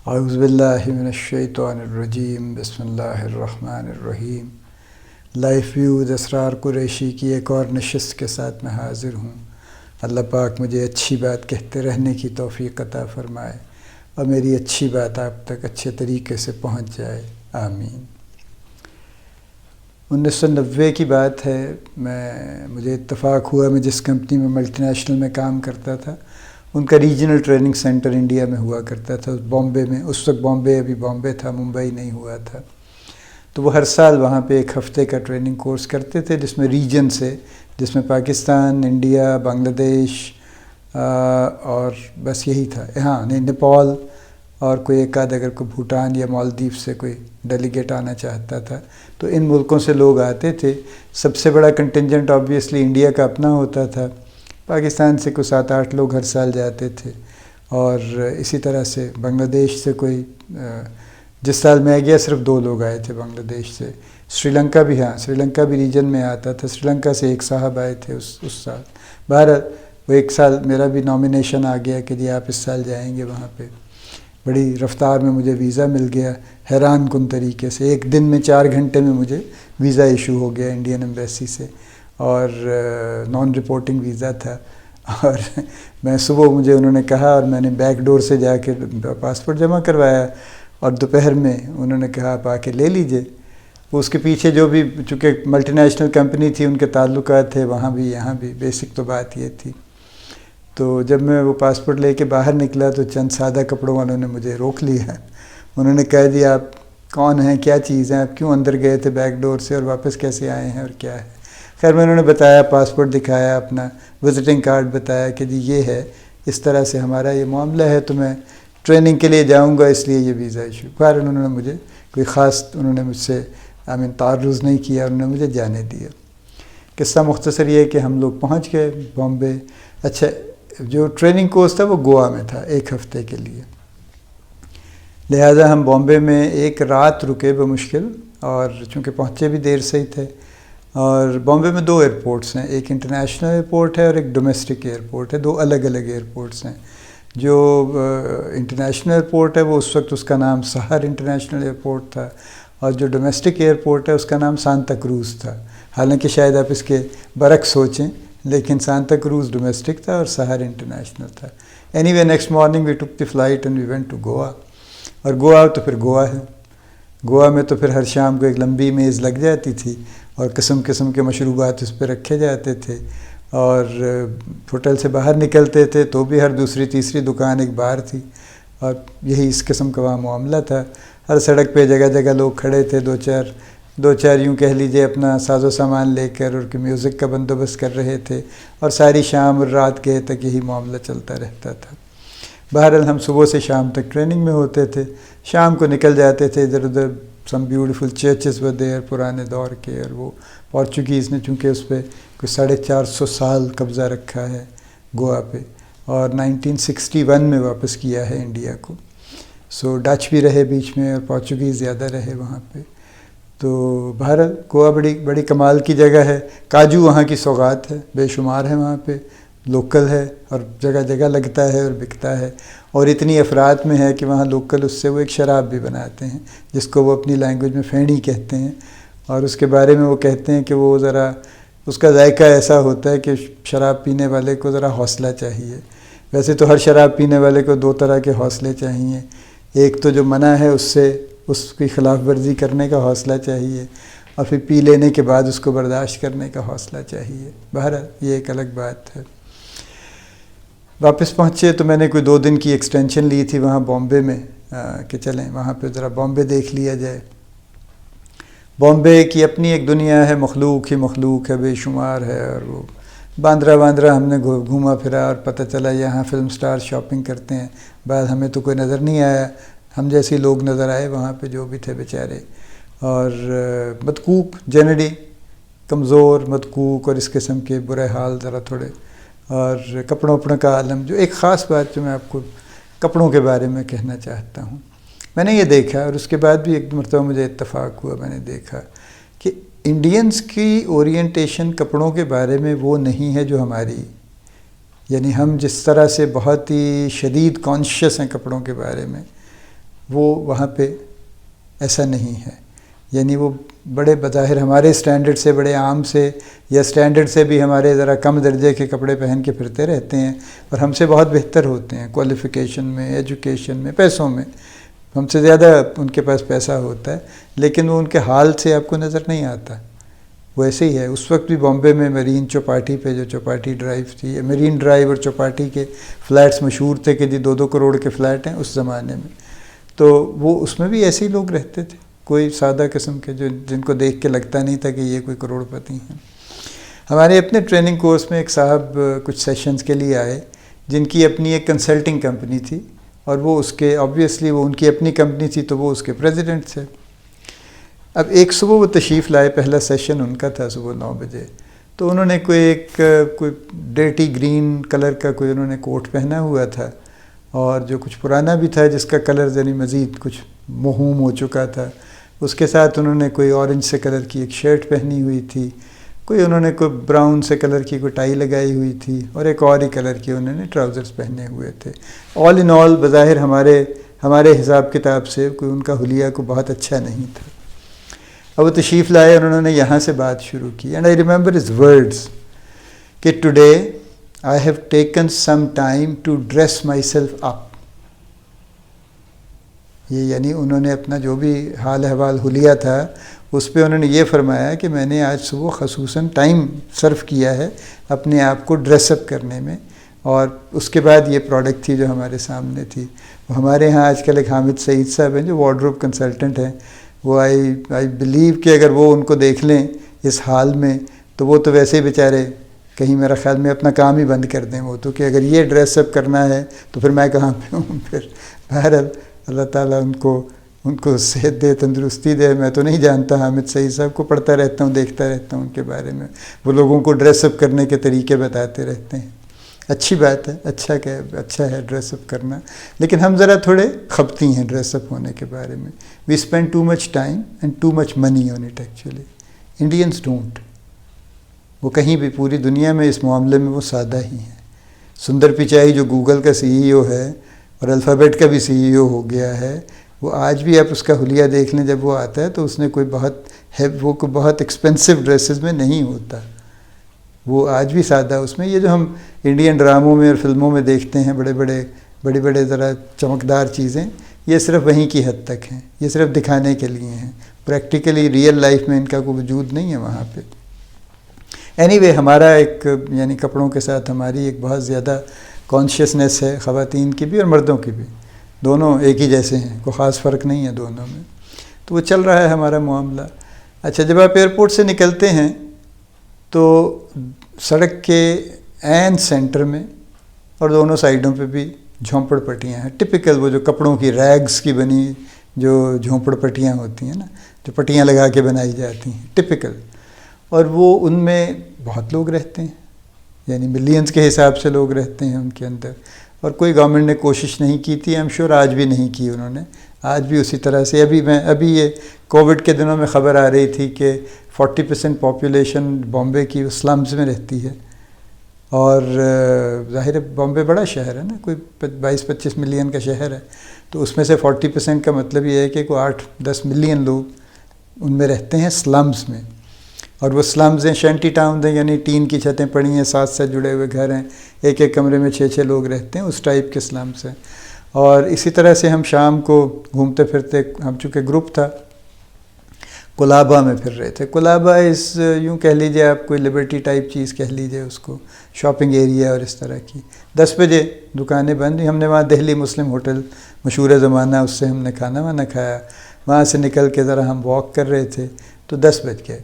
اعوذ باللہ من الشیطان الرجیم، بسم اللہ الرحمن الرحیم۔ لائف ویو اسرار قریشی کی ایک اور نشست کے ساتھ میں حاضر ہوں۔ اللہ پاک مجھے اچھی بات کہتے رہنے کی توفیق عطا فرمائے اور میری اچھی بات آپ تک اچھے طریقے سے پہنچ جائے، آمین۔ 1990 کی بات ہے، مجھے اتفاق ہوا میں جس کمپنی میں ملٹی نیشنل میں کام کرتا تھا ان کا ریجنل ٹریننگ سینٹر انڈیا میں ہوا کرتا تھا، بامبے میں۔ اس وقت ابھی بامبے تھا، ممبئی نہیں ہوا تھا۔ تو وہ ہر سال وہاں پہ ایک ہفتے کا ٹریننگ کورس کرتے تھے جس میں ریجن سے، جس میں پاکستان، انڈیا، بنگلہ دیش اور بس یہی تھا، نیپال اور کوئی ایک آدھ اگر کوئی بھوٹان یا مالدیپ سے کوئی ڈیلیگیٹ آنا چاہتا تھا تو ان ملکوں سے لوگ آتے تھے۔ سب سے بڑا کنٹنجنٹ آبویسلی انڈیا کا اپنا ہوتا تھا، پاکستان سے کوئی 7-8 لوگ ہر سال جاتے تھے، اور اسی طرح سے بنگلہ دیش سے کوئی، جس سال میں گیا صرف 2 لوگ آئے تھے بنگلہ دیش سے۔ سری لنکا بھی، سری لنکا بھی ریجن میں آتا تھا، سری لنکا سے ایک صاحب آئے تھے اس سال۔ بہرحال وہ ایک سال میرا بھی نامینیشن آ گیا کہ جی آپ اس سال جائیں گے وہاں پہ۔ بڑی رفتار میں مجھے ویزا مل گیا، حیران کن طریقے سے۔ ایک دن میں 4 گھنٹے میں مجھے ویزا ایشو ہو گیا انڈین ایمبیسی سے، اور نان رپورٹنگ ویزا تھا۔ اور میں صبح مجھے انہوں نے کہا، اور میں نے بیک ڈور سے جا کے پاسپورٹ جمع کروایا، اور دوپہر میں انہوں نے کہا آپ آ کے لے لیجئے۔ وہ اس کے پیچھے جو بھی، چونکہ ملٹی نیشنل کمپنی تھی ان کے تعلقات تھے وہاں بھی یہاں بھی، بیسک تو بات یہ تھی۔ تو جب میں وہ پاسپورٹ لے کے باہر نکلا تو چند سادہ کپڑوں والوں نے مجھے روک لیا۔ انہوں نے کہا جی آپ کون ہیں، کیا چیز ہیں، آپ کیوں اندر گئے تھے بیک ڈور سے اور واپس کیسے آئے ہیں اور کیا ہے؟ خیر میں انہوں نے بتایا، پاسپورٹ دکھایا، اپنا وزٹنگ کارڈ بتایا کہ جی یہ ہے، اس طرح سے ہمارا یہ معاملہ ہے، تو میں ٹریننگ کے لیے جاؤں گا اس لیے یہ ویزا ایشو۔ خیر انہوں نے مجھے کوئی خاص، انہوں نے مجھ سے تعرض نہیں کیا، انہوں نے مجھے جانے دیا۔ قصہ مختصر یہ ہے کہ ہم لوگ پہنچ گئے بامبے۔ اچھا، جو ٹریننگ کورس تھا وہ گوا میں تھا 1 ہفتے کے لیے، لہٰذا ہم بامبے میں ایک رات رکے بمشکل، اور چونکہ پہنچے بھی دیر سے ہی تھے۔ اور بامبے میں 2 ایئرپورٹس ہیں، ایک انٹرنیشنل ایئرپورٹ ہے اور ایک ڈومیسٹک ایئرپورٹ ہے، 2 الگ الگ ایئرپورٹس ہیں۔ جو انٹرنیشنل ایئرپورٹ ہے وہ اس وقت اس کا نام سہر انٹرنیشنل ایئرپورٹ تھا، اور جو ڈومیسٹک ایئرپورٹ ہے اس کا نام سانتا کروز تھا۔ حالانکہ شاید آپ اس کے برعکس سوچیں، لیکن سانتا کروز ڈومیسٹک تھا اور سہر انٹرنیشنل تھا۔ Anyway next morning we took the flight and we went to Goa. اور گوا تو پھر گوا ہے، گوا میں تو پھر ہر شام کو ایک لمبی میز لگ جاتی تھی اور قسم قسم کے مشروبات اس پہ رکھے جاتے تھے، اور ہوٹل سے باہر نکلتے تھے تو بھی ہر دوسری تیسری دکان ایک بار تھی، اور یہی اس قسم کا وہاں معاملہ تھا۔ ہر سڑک پہ جگہ جگہ لوگ کھڑے تھے، دو چار یوں کہہ لیجئے اپنا ساز و سامان لے کر، اور میوزک کا بندوبست کر رہے تھے، اور ساری شام اور رات گئے تک یہی معاملہ چلتا رہتا تھا۔ بہرحال ہم صبح سے شام تک ٹریننگ میں ہوتے تھے، شام کو نکل جاتے تھے ادھر ادھر۔ Some beautiful churches were there, پرانے دور کے، اور وہ پورچوگیز نے چونکہ اس پہ کوئی 450 سال قبضہ رکھا ہے گوا پہ، اور 1961 میں واپس کیا ہے انڈیا کو۔ سو ڈچ بھی رہے بیچ میں اور پورچوگیز زیادہ رہے وہاں پہ۔ تو بہرحال گوا بڑی کمال کی جگہ ہے۔ کاجو وہاں کی سوغات ہے، بے شمار ہے وہاں پہ، لوکل ہے اور جگہ جگہ لگتا ہے اور بکتا ہے، اور اتنی افراد میں ہے کہ وہاں لوکل اس سے وہ ایک شراب بھی بناتے ہیں جس کو وہ اپنی لینگویج میں فینی کہتے ہیں، اور اس کے بارے میں وہ کہتے ہیں کہ وہ ذرا اس کا ذائقہ ایسا ہوتا ہے کہ شراب پینے والے کو ذرا حوصلہ چاہیے۔ ویسے تو ہر شراب پینے والے کو 2 طرح کے حوصلے چاہیے، ایک تو جو منع ہے اس کی خلاف ورزی کرنے کا حوصلہ چاہیے، اور پھر پی لینے کے بعد اس کو برداشت کرنے کا حوصلہ چاہیے۔ بہرحال یہ ایک الگ بات ہے۔ واپس پہنچے تو میں نے کوئی 2 دن کی ایکسٹینشن لی تھی وہاں بامبے میں، کہ چلیں وہاں پہ ذرا بامبے دیکھ لیا جائے۔ بامبے کی اپنی ایک دنیا ہے، مخلوق ہی مخلوق ہے، بے شمار ہے، اور وہ باندرا ہم نے گھوما پھرا، اور پتہ چلا یہاں فلم سٹار شاپنگ کرتے ہیں، بعد ہمیں تو کوئی نظر نہیں آیا، ہم جیسے لوگ نظر آئے وہاں پہ جو بھی تھے بیچارے، اور مدکوک، جنرلی کمزور، مدکوک اور اس قسم کے برے حال ذرا تھوڑے، اور کپڑوں کا عالم۔ جو ایک خاص بات جو میں آپ کو کپڑوں کے بارے میں کہنا چاہتا ہوں، میں نے یہ دیکھا، اور اس کے بعد بھی ایک مرتبہ مجھے اتفاق ہوا، میں نے دیکھا کہ انڈینز کی اورینٹیشن کپڑوں کے بارے میں وہ نہیں ہے جو ہماری، یعنی ہم جس طرح سے بہت ہی شدید کانشیس ہیں کپڑوں کے بارے میں، وہ وہاں پہ ایسا نہیں ہے. یعنی وہ بڑے بظاہر ہمارے اسٹینڈرڈ سے بڑے عام سے یا اسٹینڈرڈ سے بھی ہمارے ذرا کم درجے کے کپڑے پہن کے پھرتے رہتے ہیں اور ہم سے بہت بہتر ہوتے ہیں کوالیفیکیشن میں، ایجوکیشن میں، پیسوں میں. ہم سے زیادہ ان کے پاس پیسہ ہوتا ہے، لیکن وہ ان کے حال سے آپ کو نظر نہیں آتا. وہ ایسے ہی ہے. اس وقت بھی بامبے میں مرین چوپاٹی پہ جو چوپاٹی ڈرائیو تھی، مرین ڈرائیو اور چوپاٹی کے فلیٹس مشہور تھے کہ جی 2-2 کروڑ کے فلیٹ ہیں اس زمانے میں. تو وہ اس میں بھی ایسے ہی لوگ رہتے تھے، کوئی سادہ قسم کے جن کو دیکھ کے لگتا نہیں تھا کہ یہ کوئی کروڑ پتی ہیں. ہمارے اپنے ٹریننگ کورس میں ایک صاحب کچھ سیشنز کے لیے آئے جن کی اپنی ایک کنسلٹنگ کمپنی تھی، اور وہ اس کے آبویسلی وہ ان کی اپنی کمپنی تھی تو وہ اس کے پریزیڈنٹ تھے. اب ایک صبح وہ تشریف لائے، پہلا سیشن ان کا تھا صبح 9 بجے. تو انہوں نے کوئی ڈرٹی گرین کلر کا کوئی انہوں نے کوٹ پہنا ہوا تھا، اور جو کچھ پرانا بھی تھا جس کا کلر یعنی مزید کچھ موہوم ہو چکا تھا. اس کے ساتھ انہوں نے کوئی اورنج سے کلر کی ایک شرٹ پہنی ہوئی تھی، انہوں نے کوئی براؤن سے کلر کی کوئی ٹائی لگائی ہوئی تھی، اور ایک اور ہی کلر کی انہوں نے ٹراؤزرز پہنے ہوئے تھے. آل ان آل بظاہر ہمارے حساب کتاب سے کوئی ان کا حلیہ کو بہت اچھا نہیں تھا. اب وہ تشریف لائے اور انہوں نے یہاں سے بات شروع کی. And I remember his words کہ today I have taken some time to dress myself up. یہ یعنی انہوں نے اپنا جو بھی حال احوال حلیہ تھا اس پہ انہوں نے یہ فرمایا کہ میں نے آج صبح خصوصاً ٹائم صرف کیا ہے اپنے آپ کو ڈریس اپ کرنے میں. اور اس کے بعد یہ پروڈکٹ تھی جو ہمارے سامنے تھی. وہ ہمارے ہاں آج کل ایک حامد سعید صاحب ہیں جو وارڈروب کنسلٹنٹ ہیں. وہ آئی بلیو کہ اگر وہ ان کو دیکھ لیں اس حال میں تو وہ تو ویسے ہی بیچارے کہیں میرا خیال میں اپنا کام ہی بند کر دیں. وہ تو کہ اگر یہ ڈریس اپ کرنا ہے تو پھر میں کہاں پہ ہوں. پھر بہرحال اللہ تعالیٰ ان کو صحت دے، تندرستی دے. میں تو نہیں جانتا، حامد سعید صاحب کو پڑھتا رہتا ہوں، دیکھتا رہتا ہوں ان کے بارے میں. وہ لوگوں کو ڈریس اپ کرنے کے طریقے بتاتے رہتے ہیں. اچھی بات ہے، اچھا ہے ڈریس اپ کرنا، لیکن ہم ذرا تھوڑے خبتی ہیں ڈریس اپ ہونے کے بارے میں. We spend too much time and too much money on it. Actually Indians don't. وہ کہیں بھی پوری دنیا میں اس معاملے میں وہ سادہ ہی ہیں. سندر پچائی جو گوگل کا CEO ہے اور الفابیٹ کا بھی CEO ہو گیا ہے، وہ آج بھی آپ اس کا حلیہ دیکھ لیں جب وہ آتا ہے تو اس نے کوئی بہت ایکسپینسو ڈریسز میں نہیں ہوتا. وہ آج بھی سادہ. اس میں یہ جو ہم انڈین ڈراموں میں اور فلموں میں دیکھتے ہیں بڑے بڑے ذرا چمکدار چیزیں، یہ صرف وہیں کی حد تک ہیں. یہ صرف دکھانے کے لیے ہیں. پریکٹیکلی ریئل لائف میں ان کا کوئی وجود نہیں ہے وہاں پہ. اینی وے ہمارا ایک یعنی کپڑوں کے ساتھ ہماری ایک بہت زیادہ کانشیسنیس ہے، خواتین کی بھی اور مردوں کی بھی. دونوں ایک ہی جیسے ہیں، کوئی خاص فرق نہیں ہے دونوں میں. تو وہ چل رہا ہے ہمارا معاملہ. اچھا، جب آپ ایئرپورٹ سے نکلتے ہیں تو سڑک کے عین سینٹر میں اور دونوں سائڈوں پہ بھی جھونپڑ پٹیاں ہیں. ٹپیکل وہ جو کپڑوں کی ریگز کی بنی جو جھونپڑ پٹیاں ہوتی ہیں نا، جو پٹیاں لگا کے بنائی جاتی ہیں، ٹپیکل. اور وہ ان میں بہت لوگ رہتے ہیں، یعنی ملینز کے حساب سے لوگ رہتے ہیں ان کے اندر. اور کوئی گورنمنٹ نے کوشش نہیں کی تھی، ایم شور آج بھی نہیں کی انہوں نے. آج بھی اسی طرح سے. ابھی یہ کووڈ کے دنوں میں خبر آ رہی تھی کہ 40% پاپولیشن بامبے کی سلمز میں رہتی ہے. اور ظاہر بامبے بڑا شہر ہے نا، کوئی 22-25 ملین کا شہر ہے. تو اس میں سے 40% کا مطلب یہ ہے کہ کوئی 8-10 ملین لوگ ان میں رہتے ہیں سلمز میں. اور وہ سلمز ہیں، شینٹی ٹاؤن ہیں، یعنی ٹین کی چھتیں پڑی ہیں، ساتھ جڑے ہوئے گھر ہیں، ایک کمرے میں 6 لوگ رہتے ہیں، اس ٹائپ کے سلمز ہیں. اور اسی طرح سے ہم شام کو گھومتے پھرتے، ہم چونکہ گروپ تھا، کولابا میں پھر رہے تھے. کولابا یوں کہہ لیجیے آپ، کوئی لبرٹی ٹائپ چیز کہہ لیجیے اس کو، شاپنگ ایریا اور اس طرح کی. 10 بجے دکانیں بند. ہم نے وہاں دہلی مسلم ہوٹل مشہور زمانہ، اس سے ہم نے کھانا وانا کھایا. وہاں سے نکل کے ذرا ہم واک کر رہے تھے تو 10 بج گئے.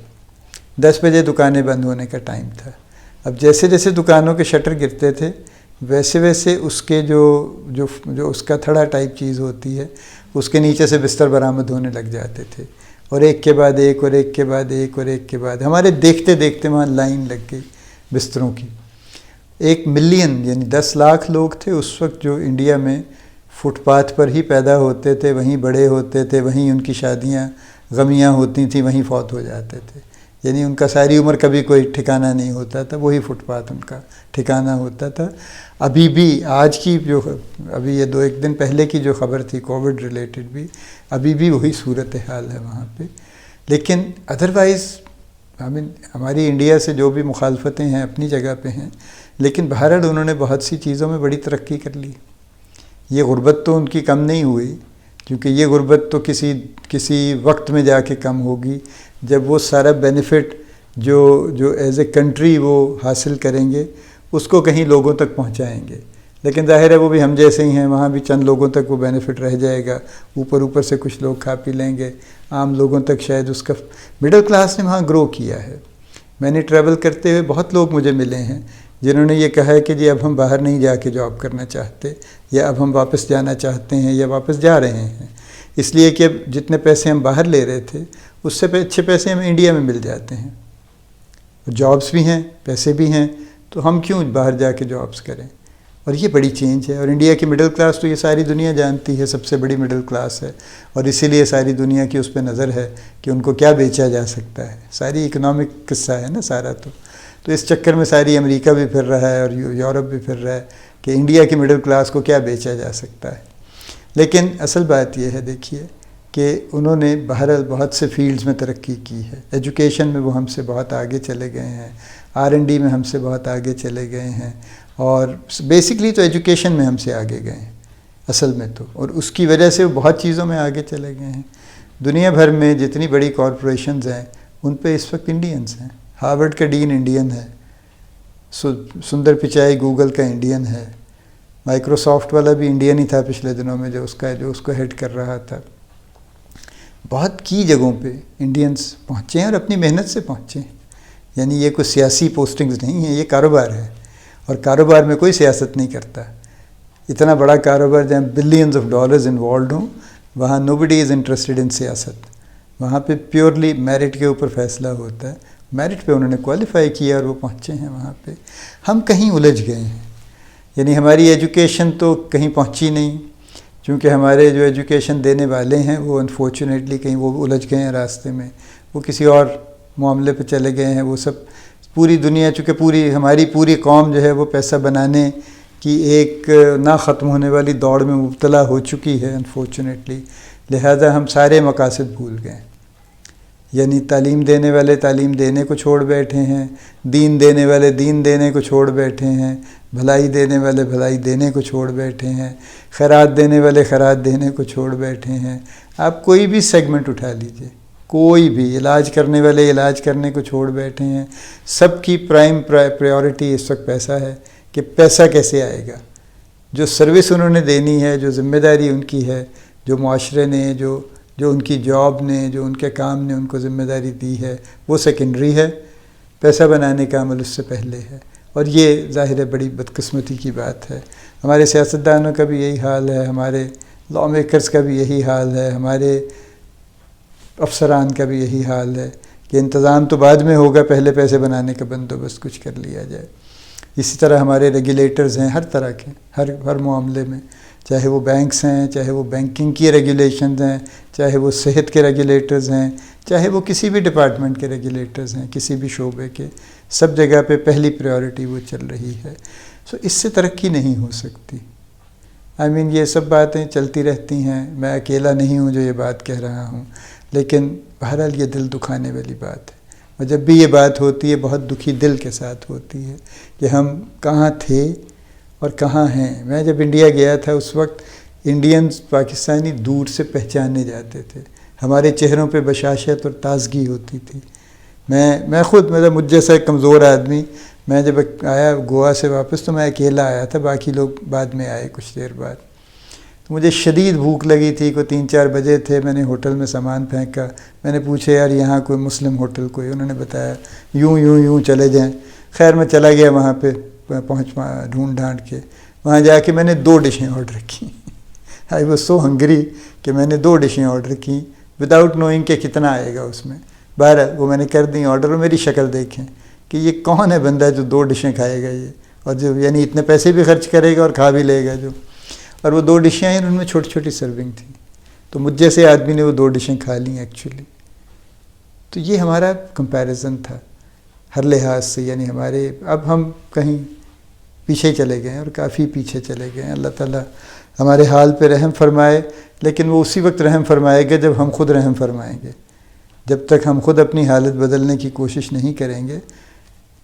10 بجے دکانیں بند ہونے کا ٹائم تھا. اب جیسے جیسے دکانوں کے شٹر گرتے تھے ویسے اس کے جو اس کا تھڑا ٹائپ چیز ہوتی ہے، اس کے نیچے سے بستر برآمد ہونے لگ جاتے تھے، اور ایک کے بعد ایک اور ایک کے بعد ایک اور ایک کے بعد. ہمارے دیکھتے دیکھتے وہاں لائن لگ گئی بستروں کی. 1 ملین یعنی 10 لاکھ لوگ تھے اس وقت جو انڈیا میں فٹ پاتھ پر ہی پیدا ہوتے تھے، وہیں بڑے ہوتے تھے، وہیں ان کی شادیاں غمیاں ہوتی تھیں، وہیں فوت ہو جاتے تھے. یعنی ان کا ساری عمر کبھی کوئی ٹھکانہ نہیں ہوتا تھا، وہی فٹ پاتھ ان کا ٹھکانہ ہوتا تھا۔ ابھی بھی آج کی جو ابھی یہ 2-1 دن پہلے کی جو خبر تھی کووڈ ریلیٹڈ بھی، ابھی بھی وہی صورتحال ہے وہاں پہ۔ لیکن ادروائز ہماری انڈیا سے جو بھی مخالفتیں ہیں اپنی جگہ پہ ہیں، لیکن بہرحال انہوں نے بہت سی چیزوں میں بڑی ترقی کر لی۔ یہ غربت تو ان کی کم نہیں ہوئی، کیونکہ یہ غربت تو کسی وقت میں جا کے کم ہوگی جب وہ سارا بینیفٹ جو ایز اے کنٹری وہ حاصل کریں گے اس کو کہیں لوگوں تک پہنچائیں گے۔ لیکن ظاہر ہے وہ بھی ہم جیسے ہی ہیں، وہاں بھی چند لوگوں تک وہ بینیفٹ رہ جائے گا، اوپر سے کچھ لوگ کھا پی لیں گے، عام لوگوں تک شاید اس کا مڈل کلاس نے وہاں گرو کیا ہے۔ میں نے ٹریول کرتے ہوئے بہت لوگ مجھے ملے ہیں جنہوں نے یہ کہا ہے کہ جی اب ہم باہر نہیں جا کے جاب کرنا چاہتے، یا اب ہم واپس جانا چاہتے ہیں یا واپس جا رہے ہیں، اس لیے کہ جتنے پیسے ہم باہر لے رہے تھے اس سے اچھے پیسے ہمیں انڈیا میں مل جاتے ہیں، جابس بھی ہیں، پیسے بھی ہیں، تو ہم کیوں باہر جا کے جابس کریں۔ اور یہ بڑی چینج ہے، اور انڈیا کی مڈل کلاس تو یہ ساری دنیا جانتی ہے، سب سے بڑی مڈل کلاس ہے، اور اسی لیے ساری دنیا کی اس پہ نظر ہے کہ ان کو کیا بیچا جا سکتا ہے۔ ساری اکنامک قصہ ہے نا سارا، تو اس چکر میں ساری امریکہ بھی پھر رہا ہے اور یورپ بھی پھر رہا ہے کہ انڈیا کی مڈل کلاس کو کیا بیچا جا سکتا ہے۔ لیکن اصل بات یہ ہے، دیکھیے کہ انہوں نے بہرحال بہت سے فیلڈز میں ترقی کی ہے۔ ایجوکیشن میں وہ ہم سے بہت آگے چلے گئے ہیں، R&D میں ہم سے بہت آگے چلے گئے ہیں، اور بیسکلی تو ایجوکیشن میں ہم سے آگے گئے ہیں اصل میں تو، اور اس کی وجہ سے وہ بہت چیزوں میں آگے چلے گئے ہیں۔ دنیا بھر میں جتنی بڑی کارپوریشنز ہیں ان پہ اس وقت انڈینز ہیں۔ ہارورڈ کا ڈین انڈین ہے، سندر پچائی گوگل کا انڈین ہے، مائکروسافٹ والا بھی انڈین ہی تھا پچھلے دنوں میں جو اس کو ہیڈ کر رہا تھا۔ بہت کی جگہوں پہ انڈینز پہنچے ہیں اور اپنی محنت سے پہنچے ہیں، یعنی یہ کوئی سیاسی پوسٹنگز نہیں ہیں، یہ کاروبار ہے، اور کاروبار میں کوئی سیاست نہیں کرتا۔ اتنا بڑا کاروبار جہاں بلینز آف ڈالرز انوالوڈ ہوں، وہاں نو بڈی از انٹرسٹڈ ان سیاست، وہاں پہ پیورلی میرٹ کے اوپر فیصلہ ہوتا ہے۔ میرٹ پہ انہوں نے کوالیفائی کیا اور وہ پہنچے ہیں وہاں پہ۔ ہم کہیں الجھ گئے ہیں، یعنی ہماری ایجوکیشن تو کہیں پہنچی نہیں، چونکہ ہمارے جو ایجوکیشن دینے والے ہیں وہ انفارچونیٹلی کہیں وہ الجھ گئے ہیں راستے میں، وہ کسی اور معاملے پہ چلے گئے ہیں۔ وہ سب پوری دنیا، چونکہ ہماری پوری قوم جو ہے وہ پیسہ بنانے کی ایک نہ ختم ہونے والی دوڑ میں مبتلا ہو چکی ہے انفارچونیٹلی، لہذا ہم سارے مقاصد بھول گئے۔ یعنی تعلیم دینے والے تعلیم دینے کو چھوڑ بیٹھے ہیں، دین دینے والے دین دینے کو چھوڑ بیٹھے ہیں، بھلائی دینے والے بھلائی دینے کو چھوڑ بیٹھے ہیں، خیرات دینے والے خیرات دینے کو چھوڑ بیٹھے ہیں۔ آپ کوئی بھی سیگمنٹ اٹھا لیجئے، کوئی بھی، علاج کرنے والے علاج کرنے کو چھوڑ بیٹھے ہیں۔ سب کی پرائم پریورٹی اس وقت پیسہ ہے کہ پیسہ کیسے آئے گا۔ جو سروس انہوں نے دینی ہے، جو ذمہ داری ان کی ہے، جو معاشرے نے، جو ان کی جاب نے، جو ان کے کام نے ان کو ذمہ داری دی ہے، وہ سیکنڈری ہے، پیسہ بنانے کا عمل اس سے پہلے ہے۔ اور یہ ظاہر ہے بڑی بدقسمتی کی بات ہے۔ ہمارے سیاستدانوں کا بھی یہی حال ہے، ہمارے لا میکرز کا بھی یہی حال ہے، ہمارے افسران کا بھی یہی حال ہے کہ انتظام تو بعد میں ہوگا، پہلے پیسے بنانے کا بندوبست کچھ کر لیا جائے۔ اسی طرح ہمارے ریگولیٹرز ہیں ہر طرح کے، ہر معاملے میں، چاہے وہ بینکس ہیں، چاہے وہ بینکنگ کی ریگولیشنز ہیں، چاہے وہ صحت کے ریگولیٹرز ہیں، چاہے وہ کسی بھی ڈپارٹمنٹ کے ریگولیٹرز ہیں، کسی بھی شعبے کے، سب جگہ پہ پہلی پریورٹی وہ چل رہی ہے۔ سو اس سے ترقی نہیں ہو سکتی۔ یہ سب باتیں چلتی رہتی ہیں، میں اکیلا نہیں ہوں جو یہ بات کہہ رہا ہوں، لیکن بہرحال یہ دل دکھانے والی بات ہے، اور جب بھی یہ بات ہوتی ہے بہت دکھی دل کے ساتھ ہوتی ہے کہ ہم کہاں تھے اور کہاں ہیں۔ میں جب انڈیا گیا تھا اس وقت انڈینز پاکستانی دور سے پہچانے جاتے تھے، ہمارے چہروں پہ بشاشت اور تازگی ہوتی تھی۔ میں خود مجھ جیسا ایک کمزور آدمی، میں جب آیا گوا سے واپس تو میں اکیلا آیا تھا، باقی لوگ بعد میں آئے کچھ دیر بعد۔ تو مجھے شدید بھوک لگی تھی، کوئی 3-4 بجے تھے، میں نے ہوٹل میں سامان پھینکا، میں نے پوچھا یار یہاں کوئی مسلم ہوٹل کوئی، انہوں نے بتایا یوں چلے جائیں۔ خیر میں چلا گیا وہاں پہ، ڈھونڈ ڈھانڈ کے وہاں جا کے میں نے 2 ڈشیں آرڈر کی۔ آئی واز سو ہنگری کہ میں نے 2 ڈشیں آرڈر کی وداؤٹ نوئنگ کہ کتنا آئے گا اس میں۔ بہرحال وہ میں نے کر دی آرڈر، اور میری شکل دیکھیں کہ یہ کون ہے بندہ جو 2 ڈشیں کھائے گا یہ، اور جو یعنی اتنے پیسے بھی خرچ کرے گا اور کھا بھی لے گا جو۔ اور وہ 2 ڈشیں ہیں، ان میں چھوٹی چھوٹی سرونگ تھیں، تو مجھ جیسے آدمی نے وہ 2 ڈشیں کھا لیں ایکچولی۔ تو یہ ہمارا کمپیریزن تھا ہر لحاظ سے، یعنی ہمارے اب ہم کہیں پیچھے چلے گئے ہیں اور کافی پیچھے چلے گئے ہیں۔ اللہ تعالیٰ ہمارے حال پہ رحم فرمائے، لیکن وہ اسی وقت رحم فرمائے گا جب ہم خود رحم فرمائیں گے۔ جب تک ہم خود اپنی حالت بدلنے کی کوشش نہیں کریں گے،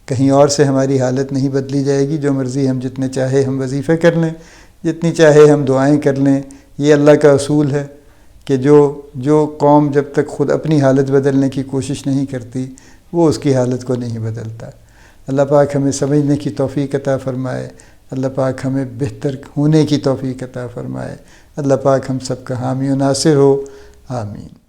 کہیں اور سے ہماری حالت نہیں بدلی جائے گی۔ جو مرضی ہم جتنے چاہے ہم وظیفے کر لیں، جتنی چاہے ہم دعائیں کر لیں، یہ اللہ کا اصول ہے کہ جو قوم جب تک خود اپنی حالت بدلنے کی کوشش نہیں کرتی، وہ اس کی حالت کو نہیں بدلتا۔ اللہ پاک ہمیں سمجھنے کی توفیق عطا فرمائے، اللہ پاک ہمیں بہتر ہونے کی توفیق عطا فرمائے، اللہ پاک ہم سب کا حامی و ناصر ہو، آمین۔